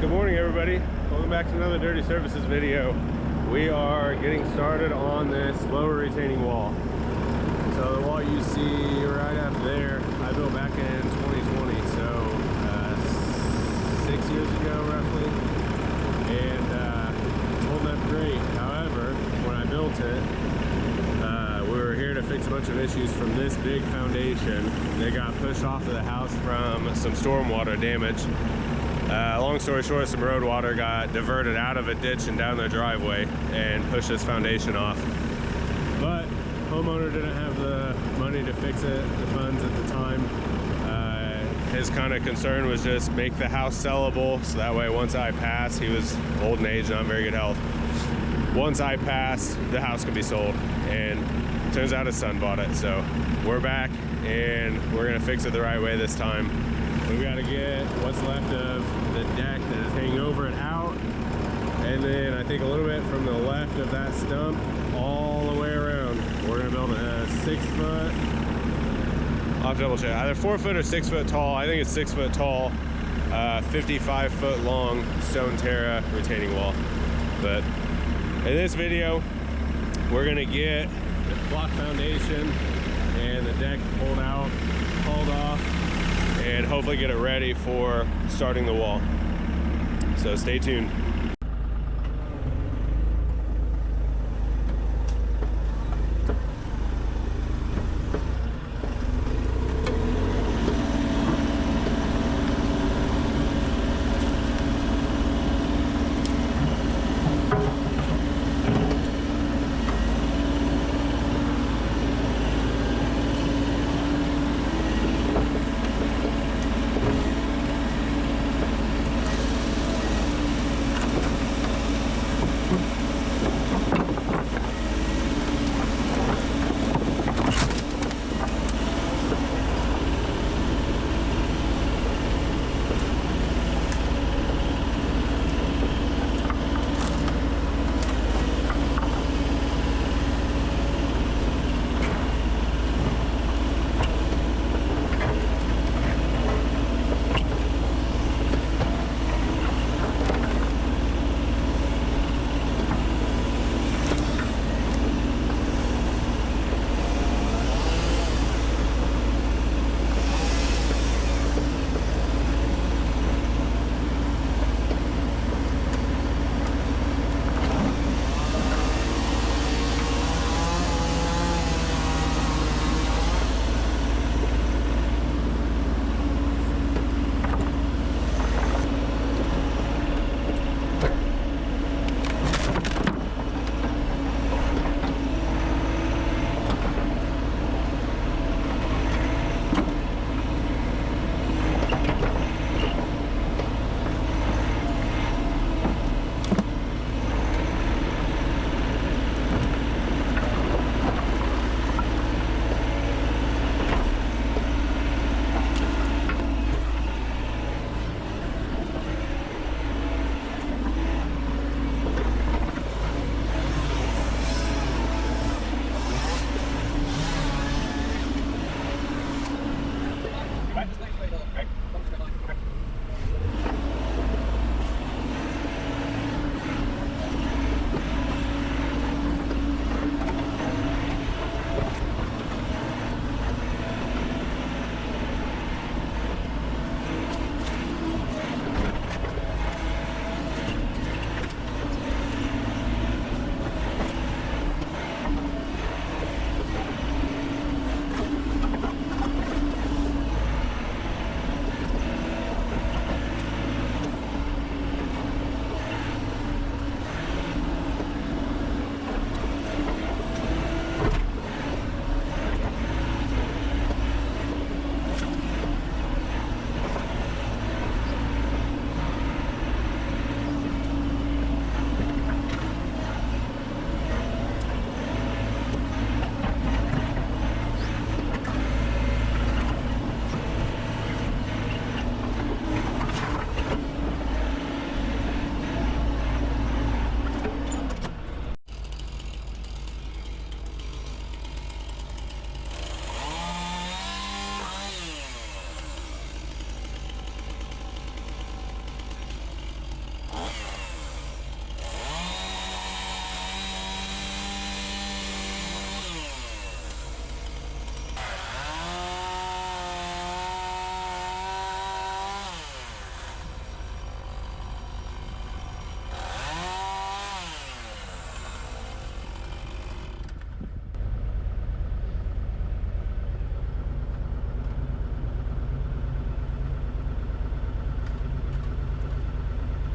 Good morning, everybody. Welcome back to another Dirty Services video. We are getting started on this lower retaining wall. So the wall you see right up there, I built back in 2020, so 6 years ago roughly, and it's holding up great. However, when I built it, we were here to fix a bunch of issues from this big foundation. They got pushed off of the house from some stormwater damage. Long story short, some road water got diverted out of a ditch and down the driveway and pushed this foundation off. But homeowner didn't have the money to fix it, the funds at the time. His kind of concern was just make the house sellable, so that way once I pass, he was old in age, not in very good health. Once I pass, the house could be sold, and turns out his son bought it. So we're back and we're gonna fix it the right way this time. We gotta get what's left of the deck that is hanging over and out, and then I think a little bit from the left of that stump all the way around. We're gonna build a 6 foot, I'll have to double check, either 4 foot or 6 foot tall. I think it's 6 foot tall, 55 foot long stone terra retaining wall. But in this video, we're gonna get the block foundation and the deck pulled out, hauled off, and hopefully get it ready for starting the wall. So stay tuned.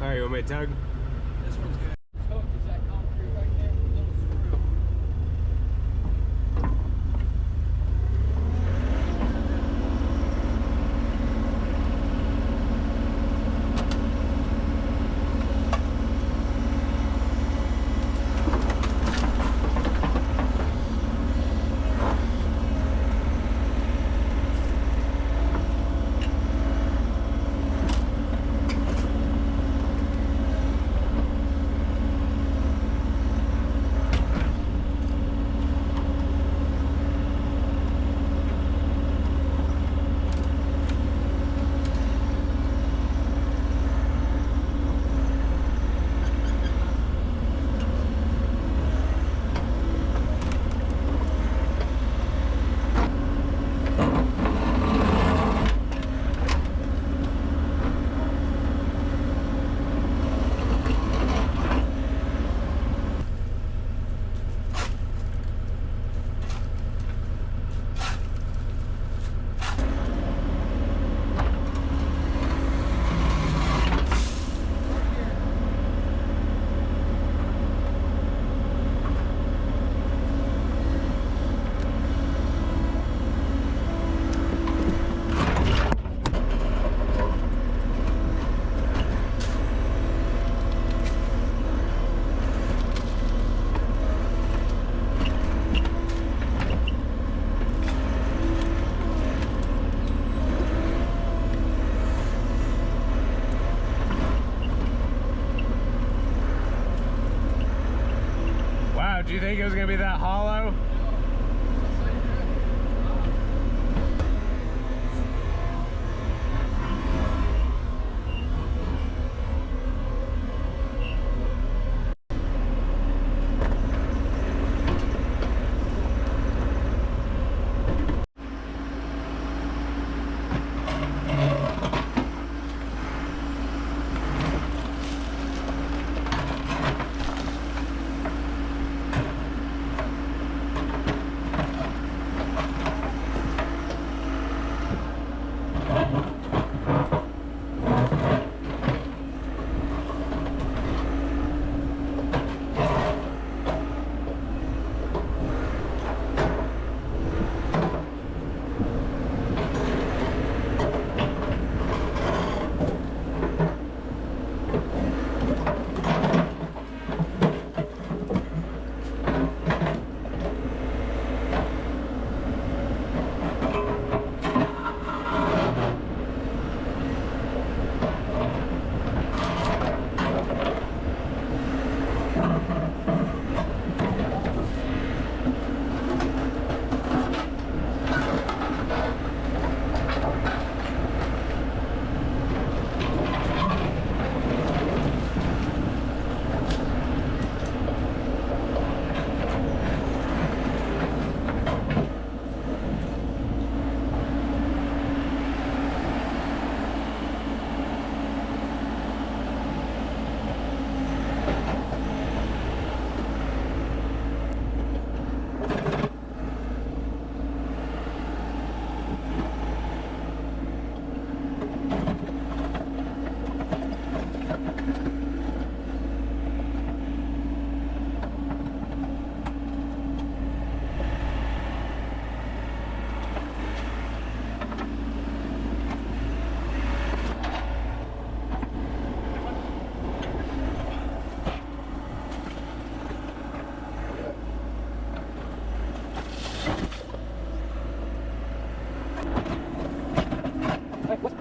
Alright, you want me to tug? This one's good. Oh, is that concrete right there? Little screw. Do you think it was gonna be that hollow?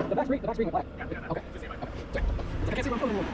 The back screen black. Okay. I can't see what I'm putting in.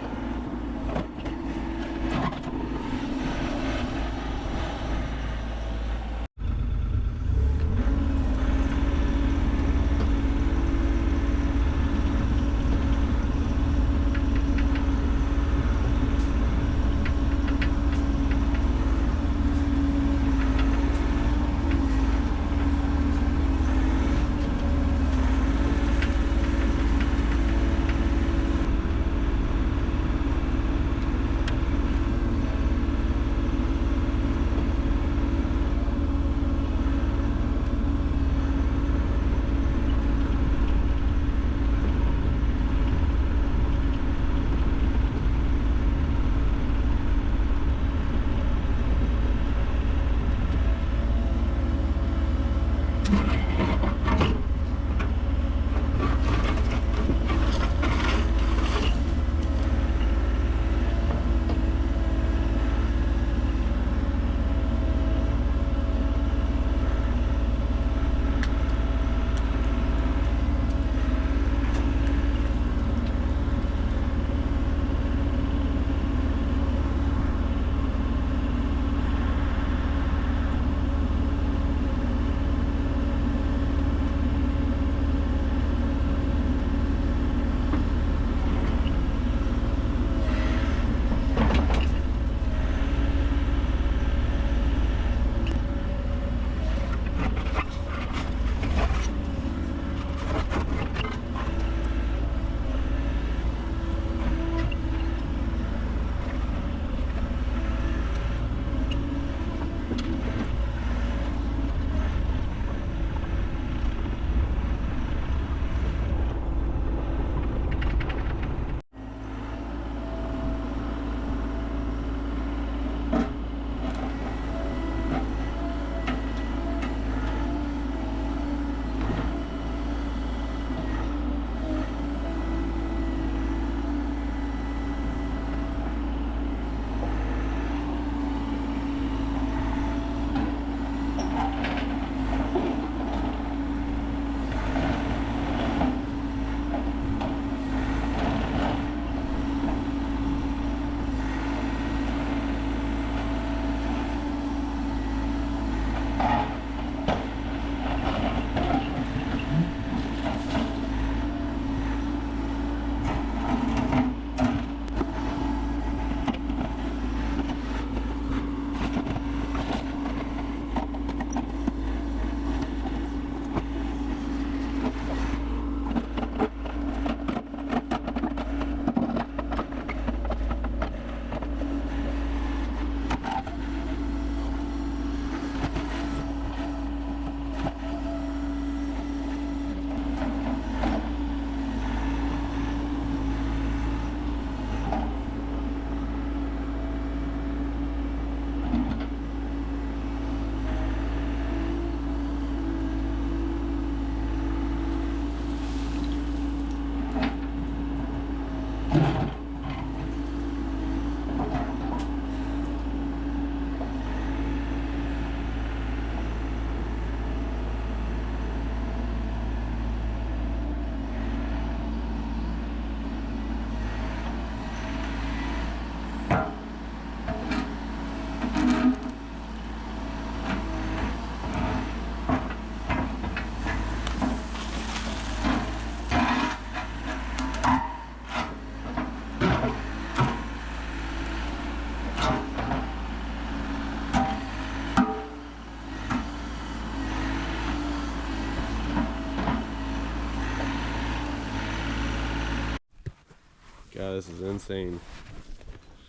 God, this is insane.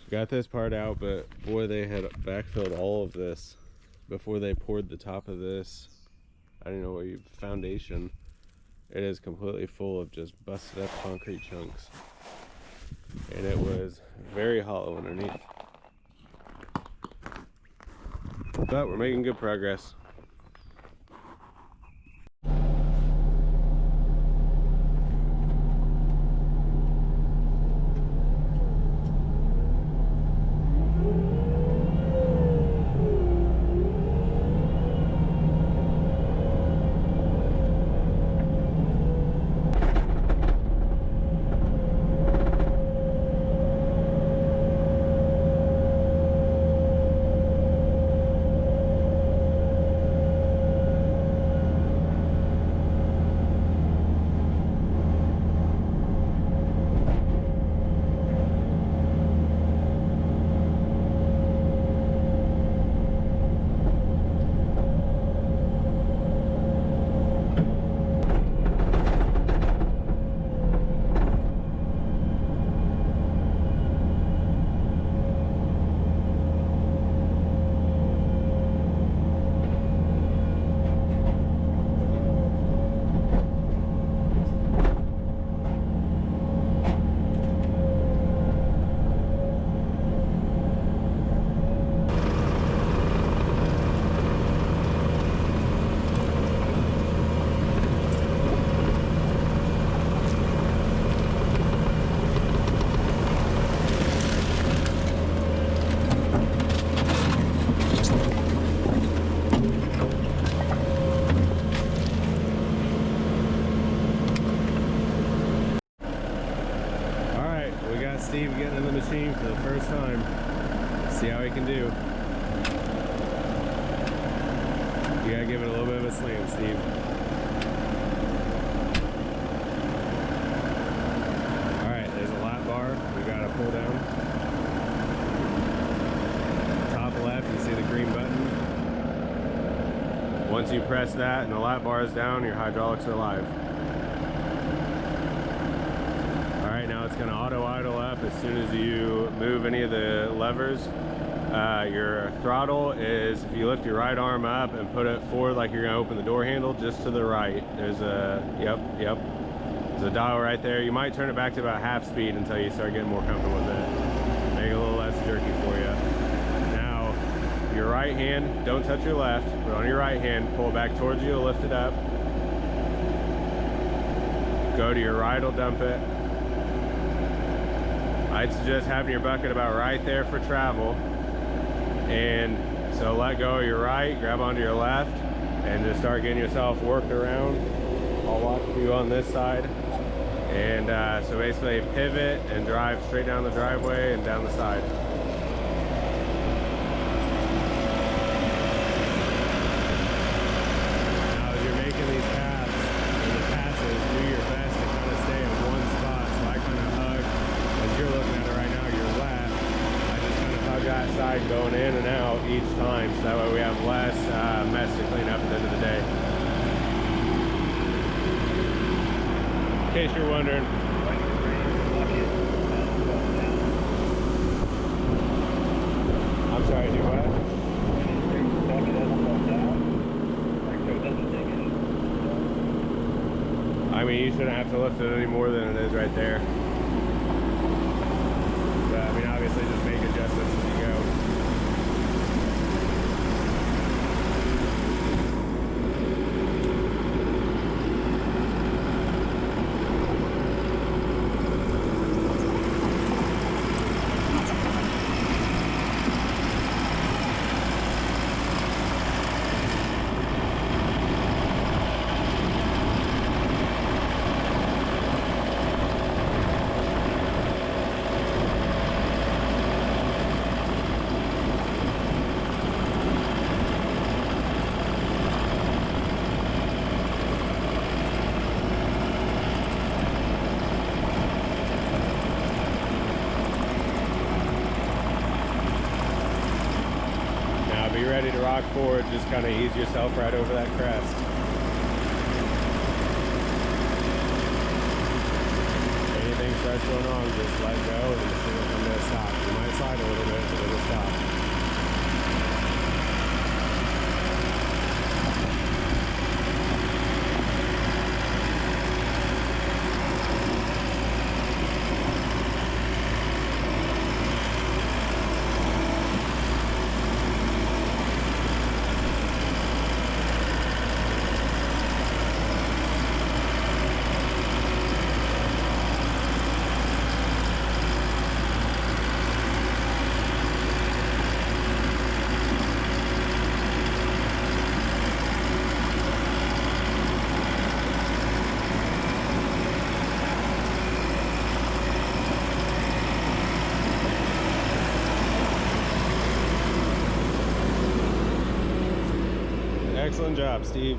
Got this part out, but boy, they had backfilled all of this before they poured the top of this. I don't know what foundation. It is completely full of just busted up concrete chunks. And it was very hollow underneath. But we're making good progress. Steve getting in the machine for the first time. See how he can do. You gotta give it a little bit of a slam, Steve. Alright, there's a lap bar we gotta pull down. Top left, you see the green button. Once you press that and the lap bar is down, your hydraulics are live. Now it's going to auto idle up as soon as you move any of the levers. Your throttle is, if you lift your right arm up and put it forward like you're going to open the door handle, just to the right. There's a, there's a dial right there. You might turn it back to about half speed until you start getting more comfortable with it. Make it a little less jerky for you. Now, your right hand, don't touch your left, but on your right hand, pull it back towards you, lift it up. Go to your right, will dump it. I'd suggest having your bucket about right there for travel. And so let go of your right, grab onto your left, and just start getting yourself worked around. I'll walk you on this side. And so basically pivot and drive straight down the driveway and down the side. Now as you're making these paths and the passes, do your best to kind of stay in one spot. So I kind of hug, as you're looking at it right now, your left. I just kind of hug that side going in and out each time, so that way we have less mess to clean up at the end of the day. In case you're wondering. I'm sorry, do what? I mean, you shouldn't have to lift it any more than it is right there. But, I mean, obviously just make adjustments as you go. ready to rock forward, just kind of ease yourself right over that crest. Anything starts going wrong, just let go and the machine will come to a stop. You might slide a little bit, but it'll stop. Excellent job, Steve.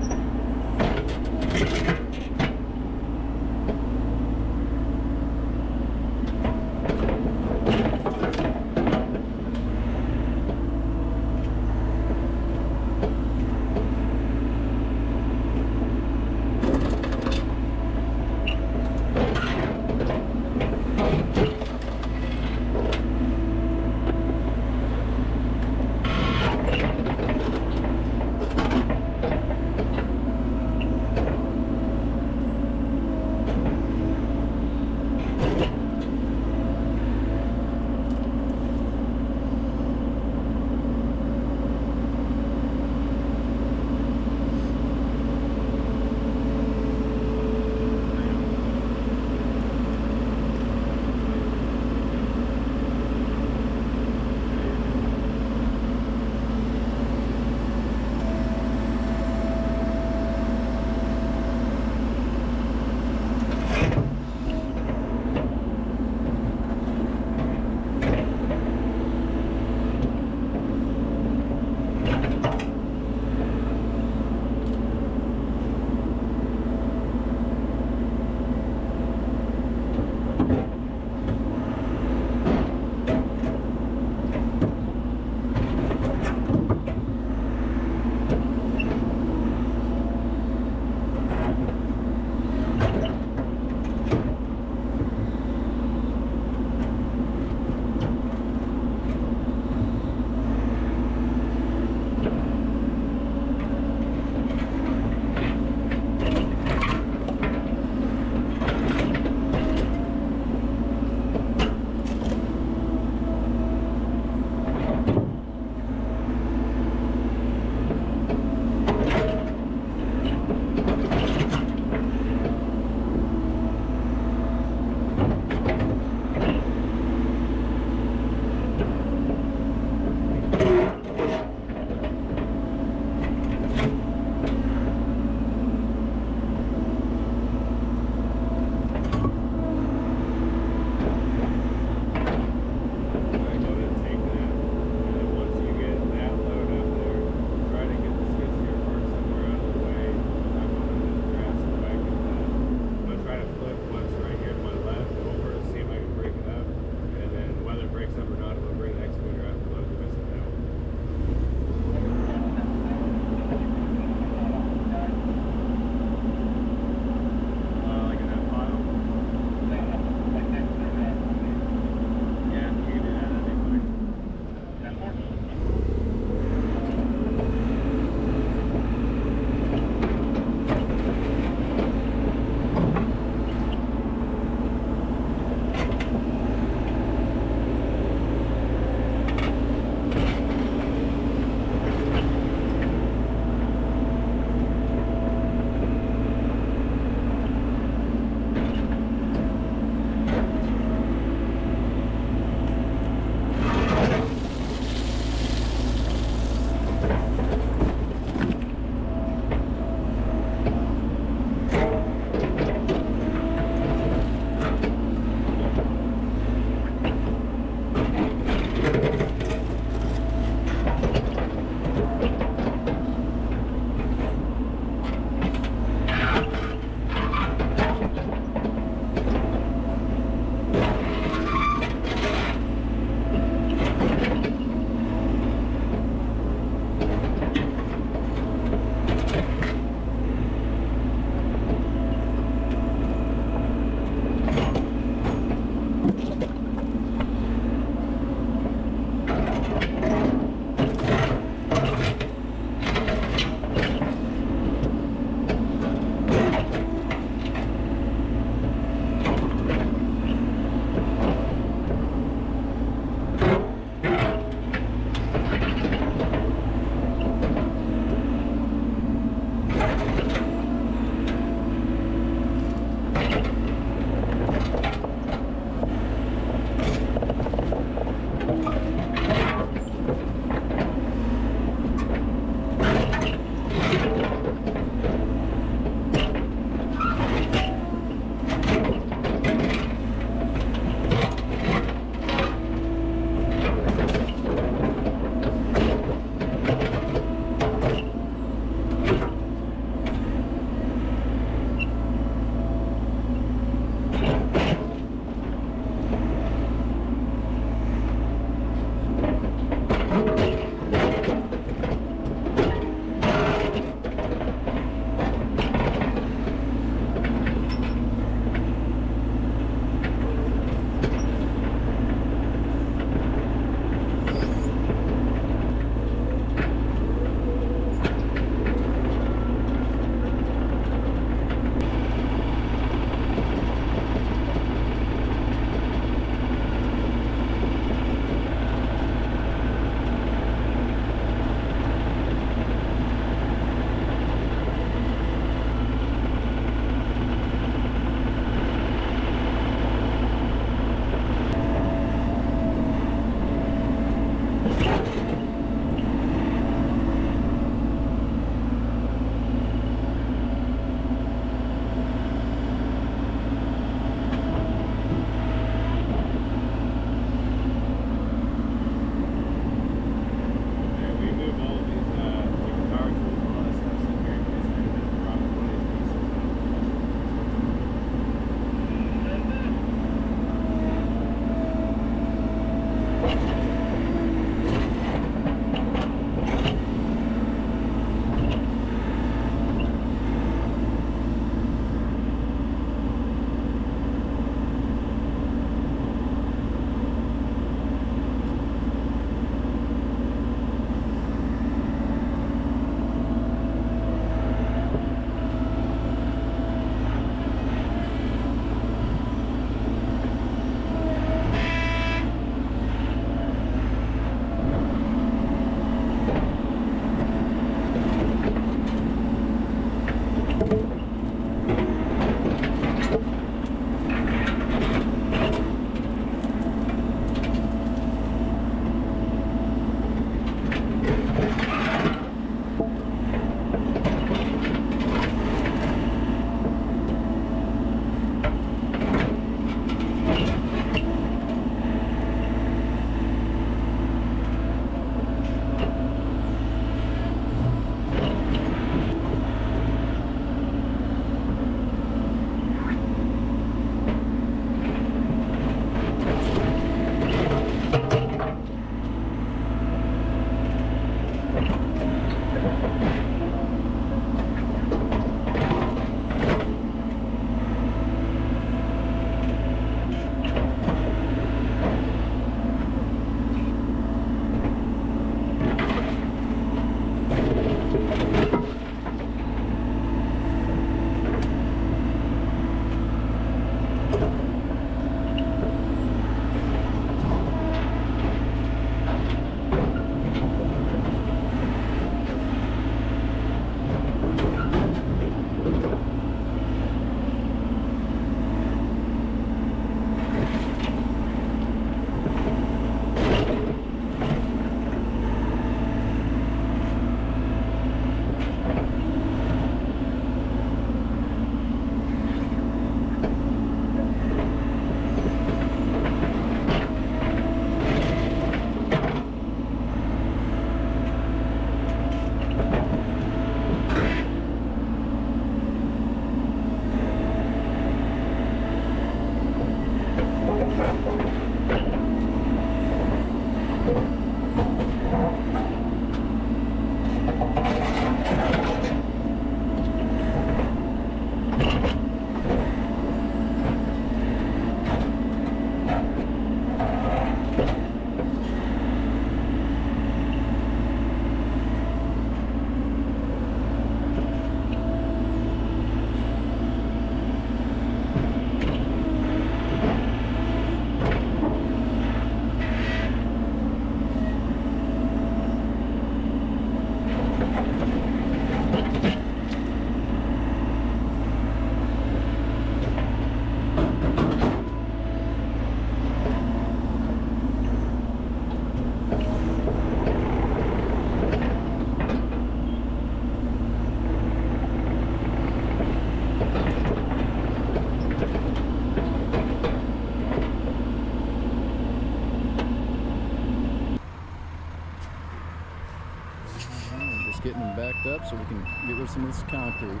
them backed up so we can get rid of some of this concrete.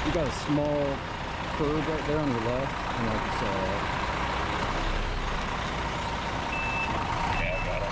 You got a small curve right there on your left. I don't know if you saw that. Yeah, I got it.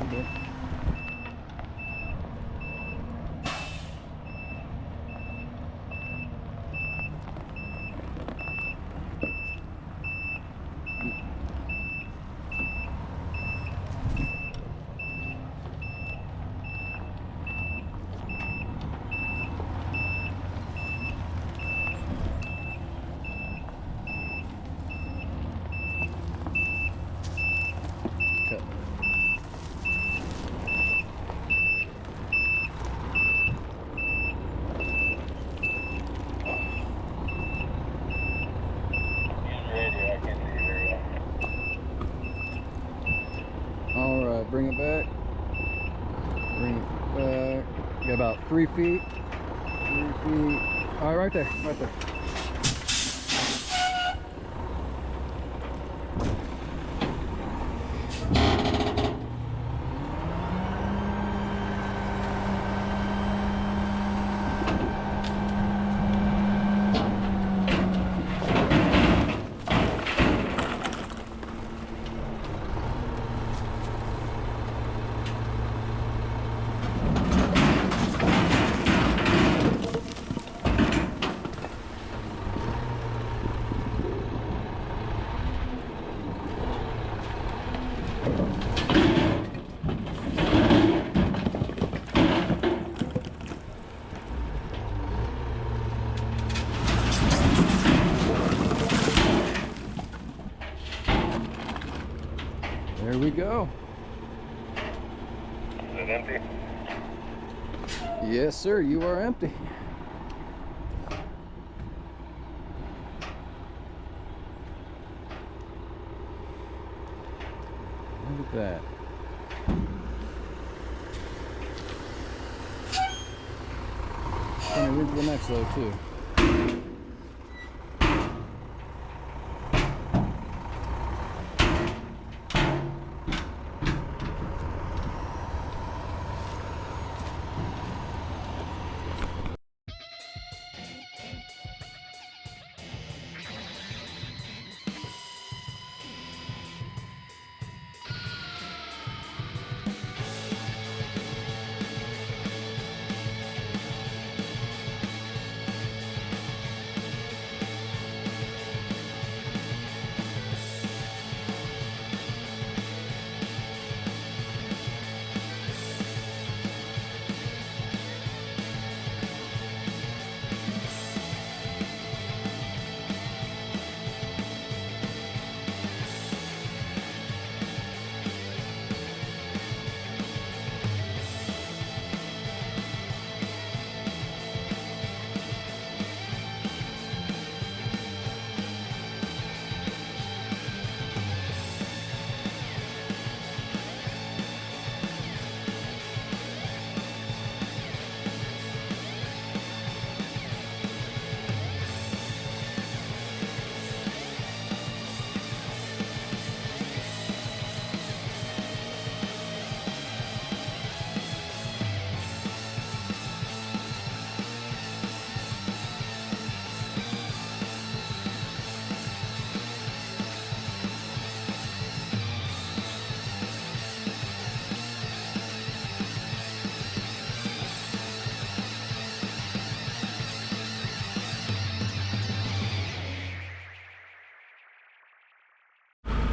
Okay. Cut. All right, bring it back. Bring it back. Got about 3 feet. 3 feet. All right, right there, right there. There we go. Is it empty? Yes, sir, you are empty. Look at that. Gonna read the next load too.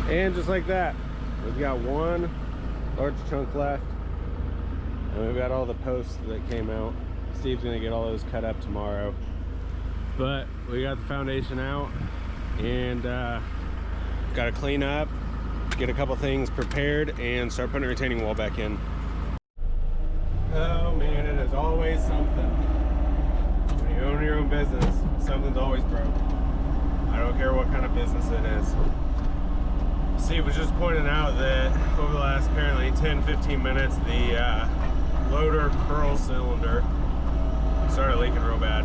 And just like that, we've got one large chunk left, and we've got all the posts that came out. Steve's gonna get all those cut up tomorrow. But we got the foundation out, and got to clean up, get a couple things prepared, and start putting a retaining wall back in. Oh man, it is always something. When you own your own business, something's always broke. I don't care what kind of business it is. Steve was just pointing out that over the last apparently 10-15 minutes, the loader curl cylinder started leaking real bad.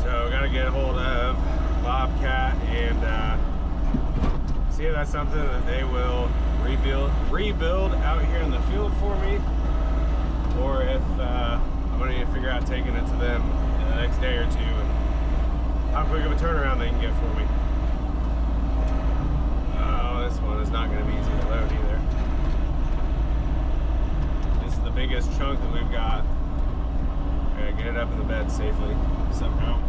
So gotta get a hold of Bobcat and see if that's something that they will rebuild out here in the field for me, or if I'm gonna need to figure out taking it to them in the next day or two and how quick of a turnaround they can get for me. Oh, this one is not gonna be easy to load either. This is the biggest chunk that we've got. Gotta get it up in the bed safely somehow.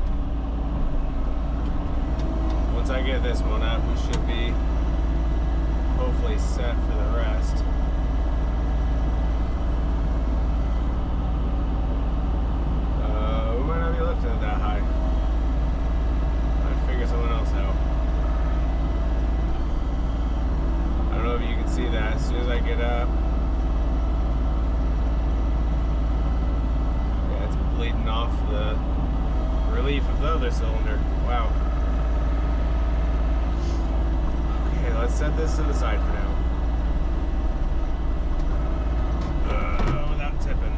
Once I get this one up, we should be hopefully set for the rest. We might not be lifting it that high. I'll figure something else out. I don't know if you can see that. As soon as I get up, yeah, it's bleeding off the relief of the other cylinder. Wow. Let's set this to the side for now. Without tipping.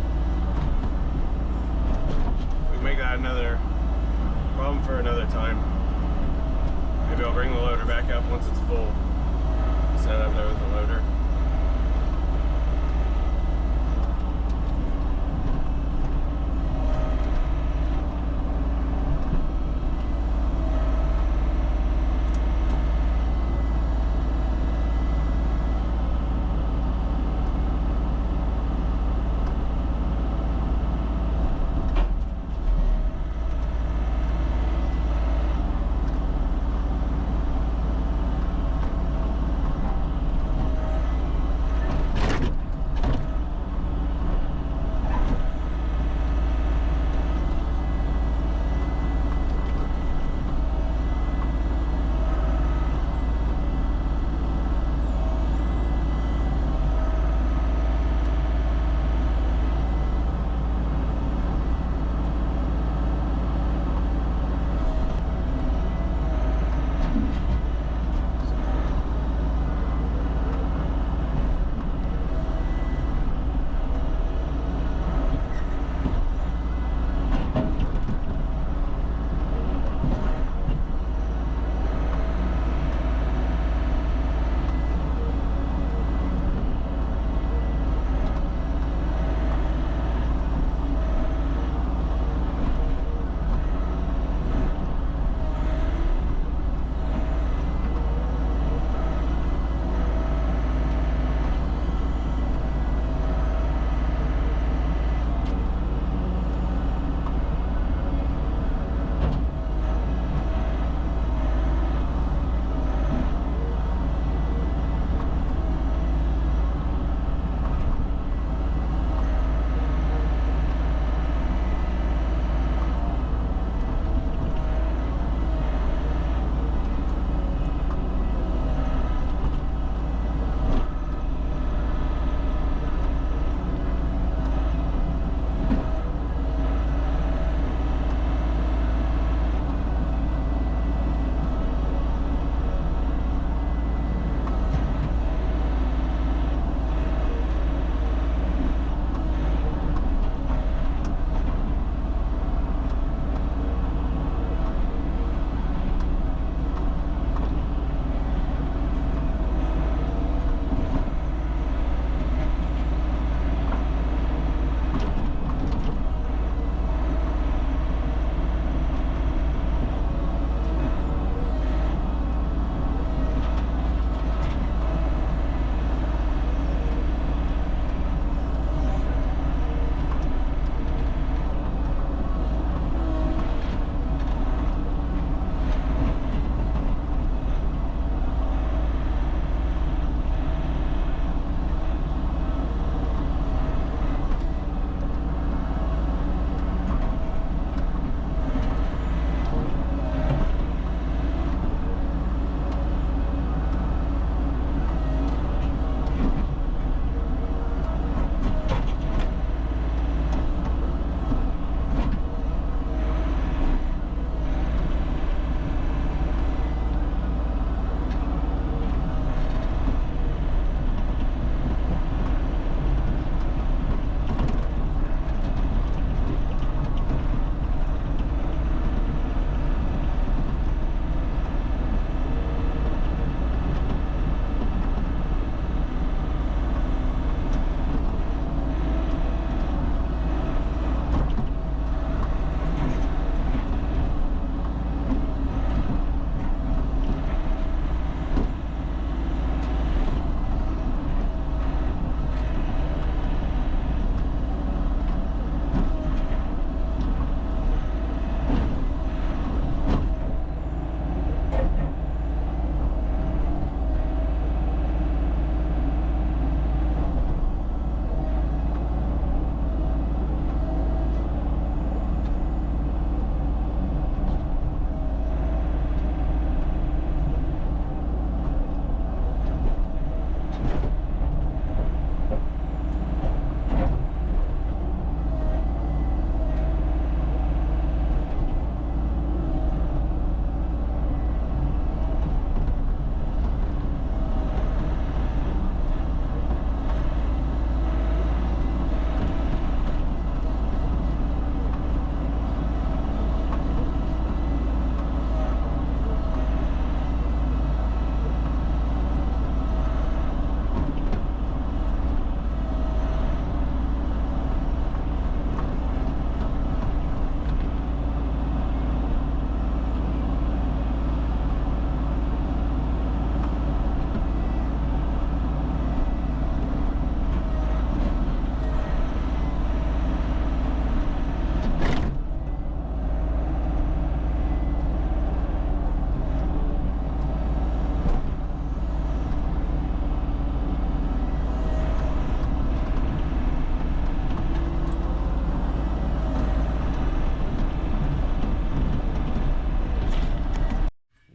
We can make that another problem for another time. Maybe I'll bring the loader back up once it's full. Set up there with the loader.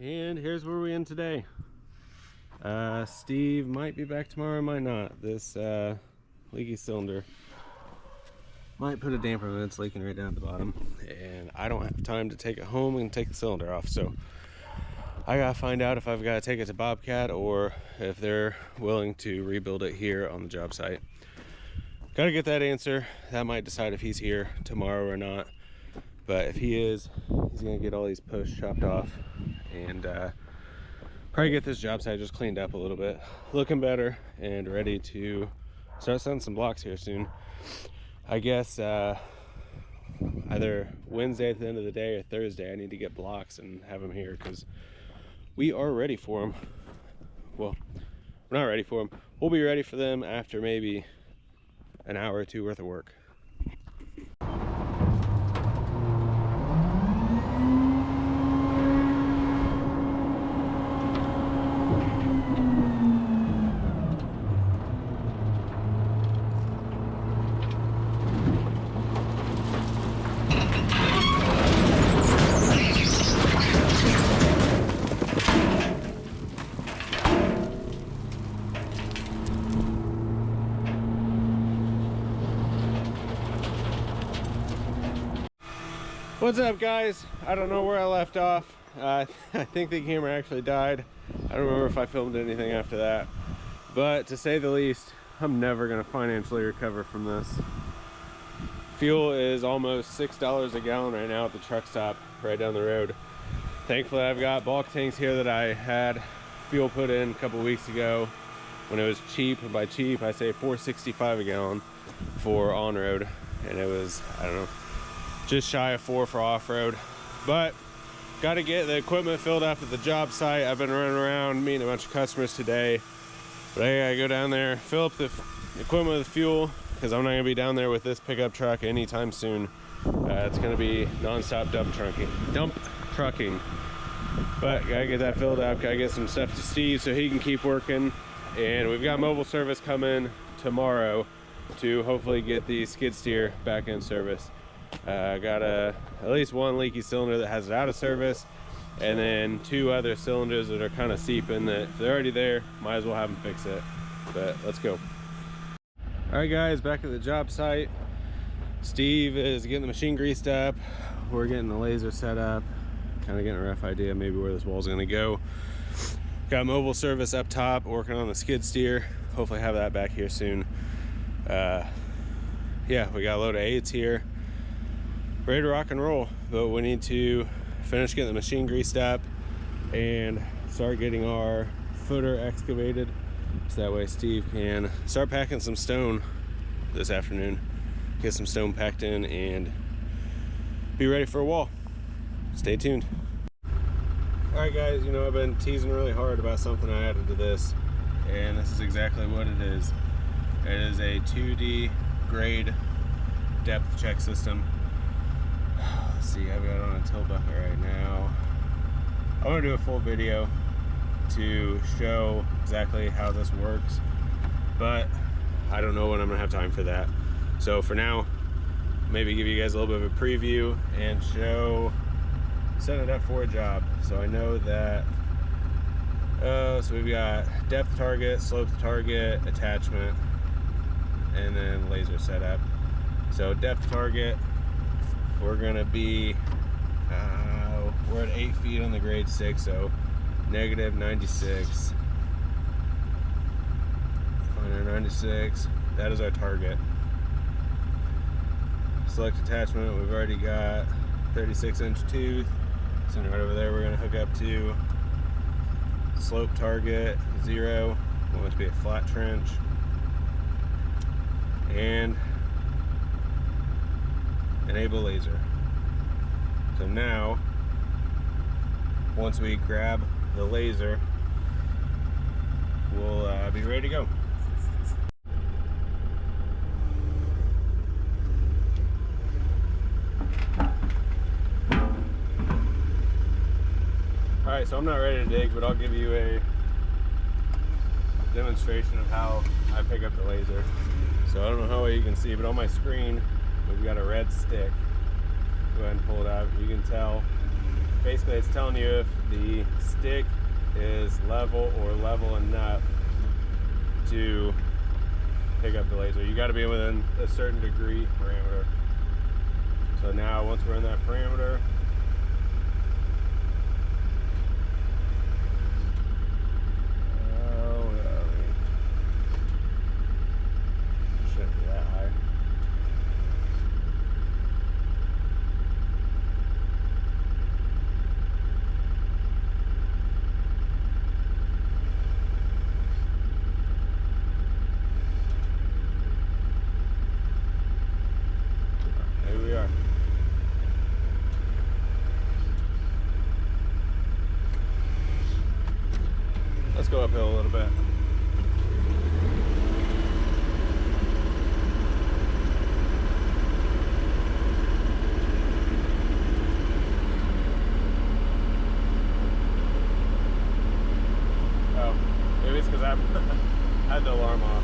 And here's where we end today. Steve might be back tomorrow, might not. This leaky cylinder might put a damper on it. It's leaking right down at the bottom, and I don't have time to take it home and take the cylinder off, so I gotta find out if I've got to take it to Bobcat or if they're willing to rebuild it here on the job site. Gotta get that answer. That might decide if he's here tomorrow or not, but if he is, he's gonna get all these posts chopped off and probably get this job site just cleaned up a little bit, looking better and ready to start setting some blocks here soon. I guess either Wednesday at the end of the day or Thursday I need to get blocks and have them here, because we are ready for them. Well, we're not ready for them. We'll be ready for them after maybe an hour or two worth of work. What's up, guys? I don't know where I left off. I think the camera actually died. I don't remember if I filmed anything after that, but to say the least, I'm never gonna financially recover from this. Fuel is almost $6 a gallon right now at the truck stop right down the road. Thankfully, I've got bulk tanks here that I had fuel put in a couple weeks ago when it was cheap, and by cheap I say $4.65 a gallon for on-road, and it was, I don't know, just shy of $4 for off-road. But got to get the equipment filled up at the job site. I've been running around meeting a bunch of customers today, but I gotta go down there, fill up the equipment with fuel, because I'm not gonna be down there with this pickup truck anytime soon. It's gonna be non-stop dump trucking. But gotta get that filled up, gotta get some stuff to Steve so he can keep working, and we've got mobile service coming tomorrow to hopefully get the skid steer back in service. Got at least one leaky cylinder that has it out of service, and then 2 other cylinders that are kind of seeping that if they're already there, might as well have them fix it. But let's go. All right, guys, back at the job site. Steve is getting the machine greased up. We're getting the laser set up, kind of getting a rough idea maybe where this wall's gonna go. Got mobile service up top working on the skid steer. Hopefully have that back here soon. Yeah, we got a load of 8s here, ready to rock and roll, but we need to finish getting the machine greased up and start getting our footer excavated, so that way Steve can start packing some stone this afternoon, get some stone packed in and be ready for a wall. Stay tuned. All right, guys, you know, I've been teasing really hard about something I added to this, and this is exactly what it is. It is a 2D grade depth check system. Let's see, I've got it on a tilt bucket right now. I want to do a full video to show exactly how this works, but I don't know when I'm gonna have time for that. So for now, maybe give you guys a little bit of a preview and show, set it up for a job. So I know that, so we've got depth target, slope target, attachment, and then laser setup. So depth target, we're gonna be, we're at 8 feet on the grade 6, so negative 96. Find our 96, that is our target. Select attachment, we've already got 36-inch tooth. So right over there, we're gonna hook up to slope target 0. We want it to be a flat trench. And enable laser. So now, once we grab the laser, we'll be ready to go. Alright, so I'm not ready to dig, but I'll give you a demonstration of how I pick up the laser. So I don't know how well you can see, but on my screen we've got a red stick. Go ahead and pull it out. You can tell basically it's telling you if the stick is level or level enough to pick up the laser. You got to be within a certain degree parameter. So now once we're in that parameter, shouldn't be that high. Here we are. Let's go uphill a little bit. Oh, maybe it's because I had the alarm off.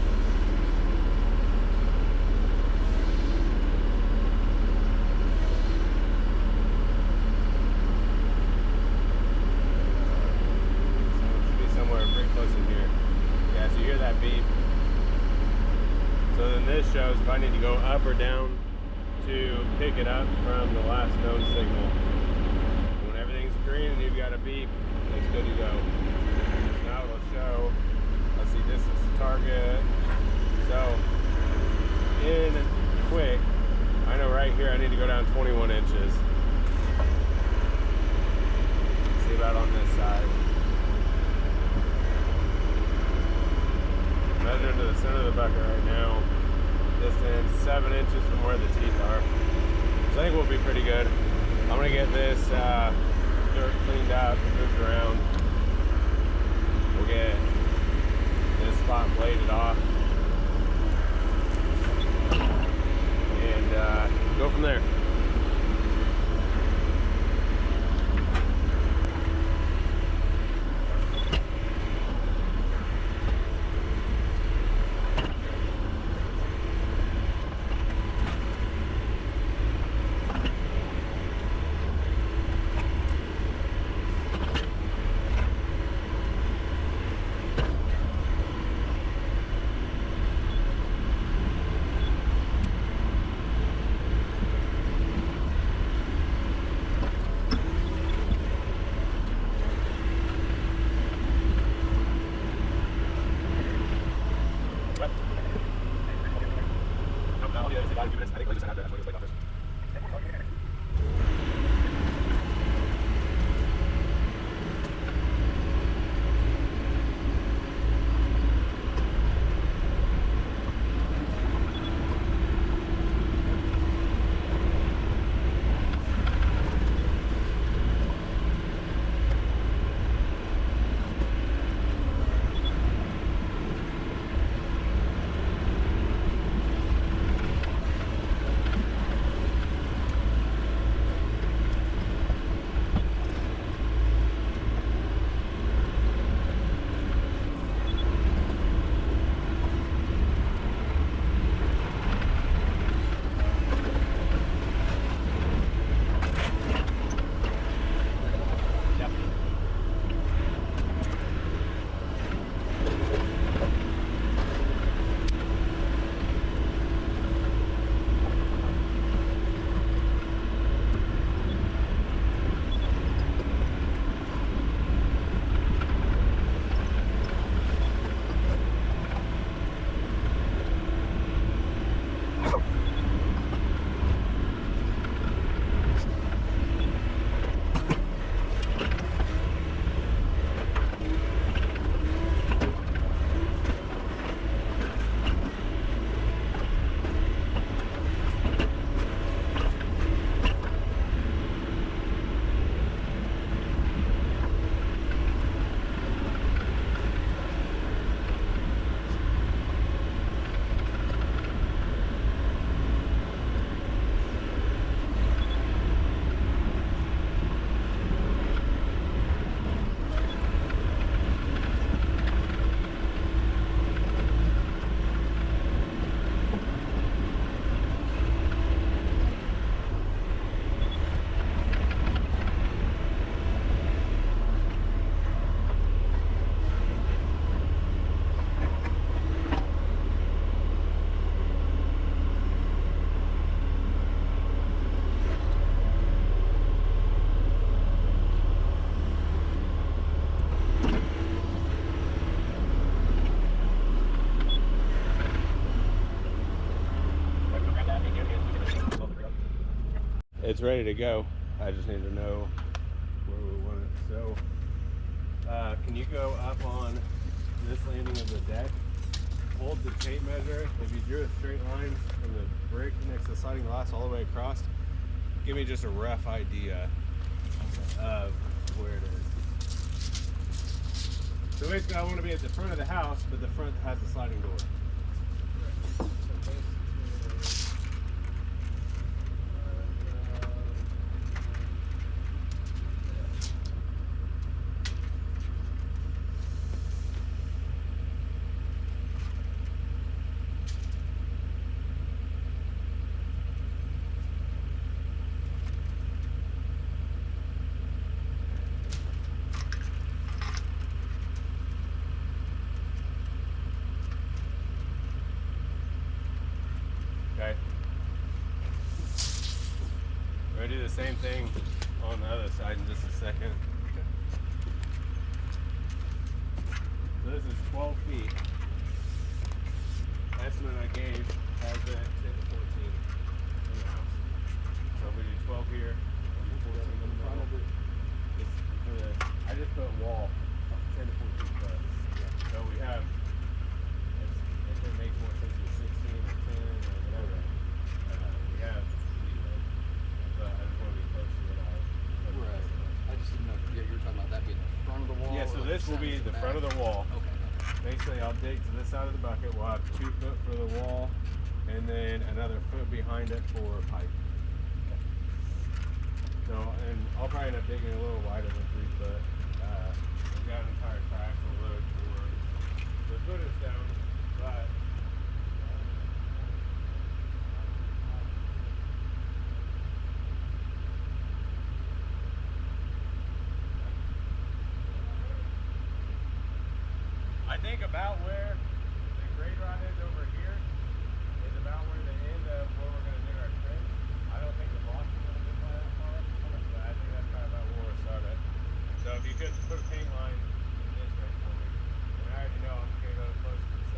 Beep. So then this shows if I need to go up or down to pick it up from the last known signal. When everything's green and you've got a beep, it's good to go. So now it'll show, let's see, this is the target. So in quick, I know right here I need to go down 21 inches. See about on this side. Measuring to the center of the bucket right now, distance 7 inches from where the teeth are. So I think we'll be pretty good. I'm gonna get this dirt cleaned up, moved around. We'll get this spot bladed off and go from there. it's ready to go. I just need to know where we want it. So, can you go up on this landing of the deck? Hold the tape measure. If you drew a straight line from the brick next to the sliding glass all the way across, give me just a rough idea of where it is. So basically, I want to be at the front of the house, but the front has a sliding door. Okay. We're gonna do the same thing on the other side in just a second. So this is 12 feet. Estimate I gave has been 10 to 14 in the house. So if we do 12 here, we'll do 14 in the middle. It's for the, I just put wall 10 to 14 foot. So we have, if it makes more sense with 16 or 10 or whatever, we have leeway. But I just want to be close to what I Right. I just didn't know. Yeah, you were talking about that being the front of the wall. Yeah, so this will be the front of the wall. Okay. Basically, I'll dig to this side of the bucket. We'll have 2 foot for the wall, and then another foot behind it for pipe. So, and I'll probably end up digging a little wider than 3 foot. We've got an entire track to load for the footage down, but I think about where the grade rod is over here is about where the end of where we're going to dig our trench. I don't think the box is going to get by that far, but I think that's kind of about where we'll start it. So if you could put a paint line in this way for me, and I already know I'm going to go close to the